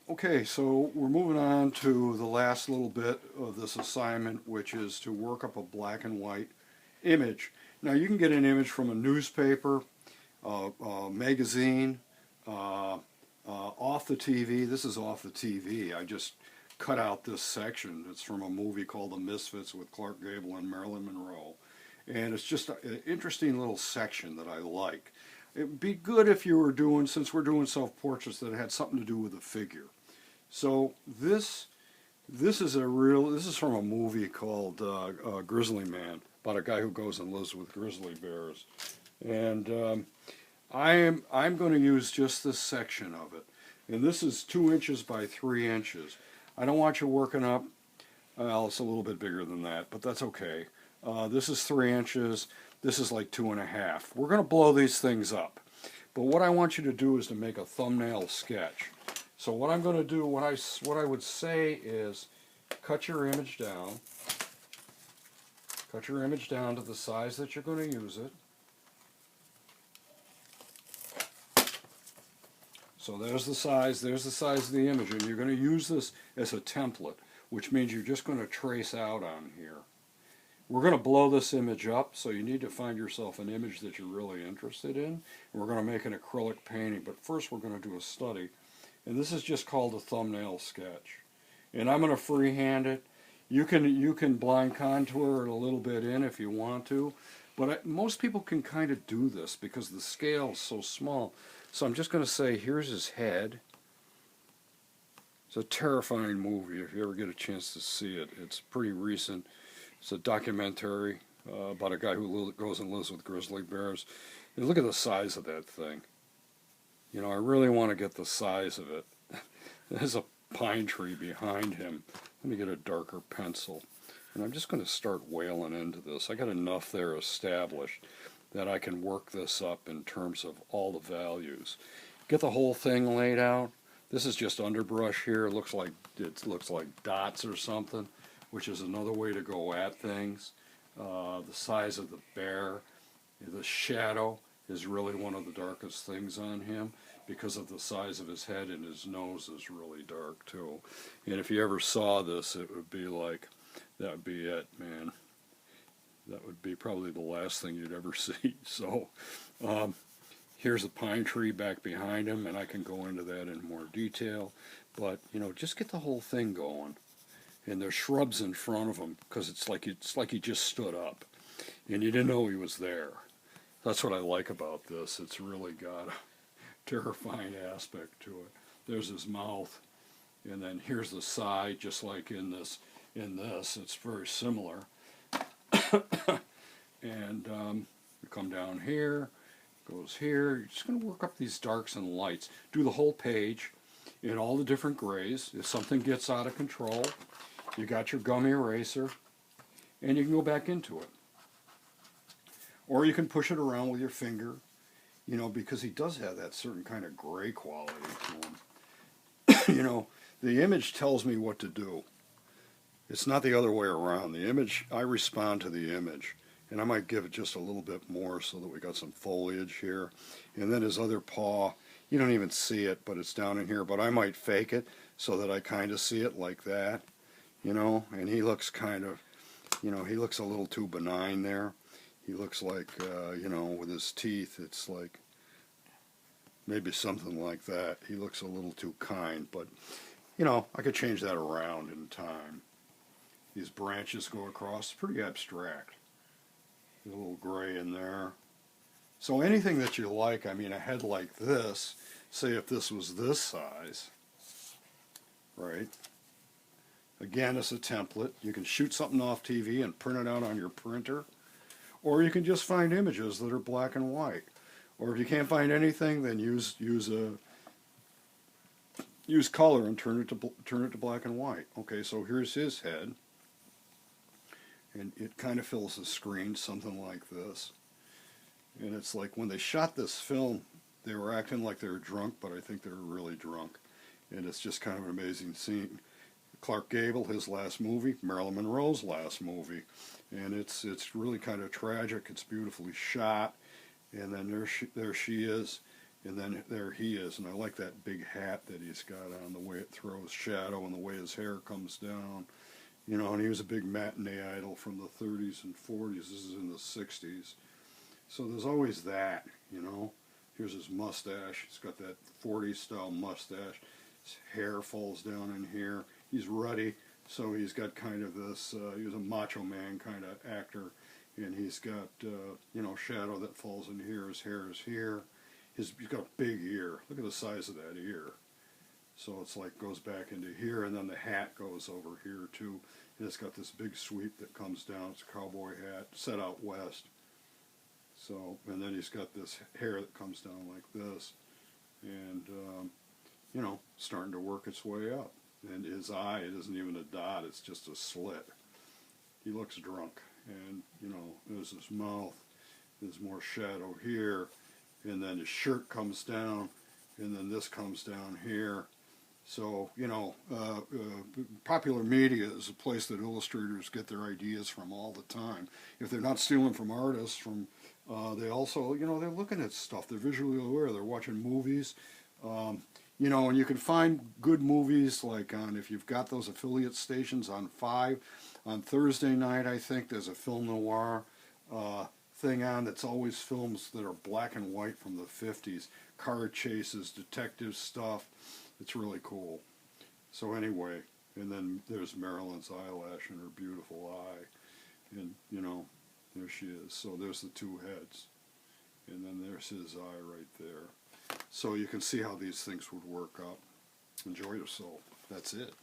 Okay, so we're moving on to the last little bit of this assignment, which is to work up a black and white image. Now you can get an image from a newspaper, a magazine, off the TV. This is off the TV. I just cut out this section. It's from a movie called The Misfits with Clark Gable and Marilyn Monroe. And it's just an interesting little section that I like. It'd be good if you were doing, since we're doing self-portraits, that it had something to do with a figure. So this is from a movie called Grizzly Man, about a guy who goes and lives with grizzly bears, and I'm going to use just this section of it, and this is 2 inches by 3 inches. I don't want you working up. Well, it's a little bit bigger than that, but that's okay. This is 3 inches. This is like 2.5. We're going to blow these things up, but what I want you to do is to make a thumbnail sketch. So what I'm going to do, what I would say is cut your image down. Cut your image down to the size that you're going to use it. So there's the size of the image, and you're going to use this as a template, which means you're just going to trace out on here. We're going to blow this image up, so you need to find yourself an image that you're really interested in, and we're going to make an acrylic painting, but first we're going to do a study. And this is just called a thumbnail sketch. And I'm going to freehand it. You can blind contour it a little bit in if you want to. But most people can kind of do this because the scale is so small. So I'm just going to say, here's his head. It's a terrifying movie if you ever get a chance to see it. It's pretty recent. It's a documentary about a guy who goes and lives with grizzly bears. And look at the size of that thing. You know, I really want to get the size of it. There's a pine tree behind him. Let me get a darker pencil. And I'm just going to start wailing into this. I got enough there established that I can work this up in terms of all the values. Get the whole thing laid out. This is just underbrush here. It looks like dots or something, which is another way to go at things. The size of the bear, the shadow is really one of the darkest things on him because of the size of his head, and his nose is really dark too. And if you ever saw this, it would be like, that would be it, man. That would be probably the last thing you'd ever see. So here's a pine tree back behind him, and I can go into that in more detail. But, you know, just get the whole thing going. And there's shrubs in front of him because it's like he just stood up, and you didn't know he was there. That's what I like about this. It's really got a terrifying aspect to it. There's his mouth, and then here's the side, just like in this. It's very similar. And you come down here, goes here. You're just going to work up these darks and lights. Do the whole page in all the different grays. If something gets out of control, you got your gummy eraser, and you can go back into it. Or you can push it around with your finger, you know, because he does have that certain kind of gray quality to him. You know, the image tells me what to do. It's not the other way around. The image, I respond to the image. And I might give it just a little bit more so that we got some foliage here. And then his other paw, you don't even see it, but it's down in here. But I might fake it so that I kind of see it like that, you know. And he looks kind of, you know, he looks a little too benign there. He looks like, you know, with his teeth, it's like maybe something like that. He looks a little too kind, but, you know, I could change that around in time. These branches go across, pretty abstract. A little gray in there. So anything that you like, I mean, a head like this, say if this was this size, right? Again, it's a template. You can shoot something off TV and print it out on your printer. Or you can just find images that are black and white. Or if you can't find anything, then use color and turn it to black and white. Okay, so here's his head, and it kind of fills the screen, something like this. And it's like when they shot this film, they were acting like they were drunk, but I think they were really drunk. And it's just kind of an amazing scene. Clark Gable, his last movie, Marilyn Monroe's last movie. And it's really kind of tragic. It's beautifully shot. And then there she is. And then there he is, and I like that big hat that he's got on, the way it throws shadow and the way his hair comes down. You know, and he was a big matinee idol from the 30s and 40s. This is in the 60s. So there's always that, you know. Here's his mustache. He's got that 40s style mustache. His hair falls down in here. He's ruddy, so he's got kind of this, he was a macho man kind of actor. And he's got, you know, shadow that falls in here. His hair is here. He's got a big ear. Look at the size of that ear. So it's like goes back into here, and then the hat goes over here too. And it's got this big sweep that comes down. It's a cowboy hat set out west. So, and then he's got this hair that comes down like this, and you know, starting to work its way up. And his eye, it isn't even a dot; it's just a slit. He looks drunk, and you know, there's his mouth. There's more shadow here, and then his shirt comes down, and then this comes down here. So, you know, popular media is a place that illustrators get their ideas from all the time. If they're not stealing from artists, they also, you know, they're looking at stuff. They're visually aware. They're watching movies. You know, and you can find good movies like on, if you've got those affiliate stations on 5, on Thursday night, I think, there's a film noir thing on that's always films that are black and white from the 50s. Car chases, detective stuff. It's really cool. So anyway, and then there's Marilyn's eyelash and her beautiful eye. And, you know, there she is. So there's the two heads. And then there's his eye right there. So you can see how these things would work up. Enjoy yourself. That's it.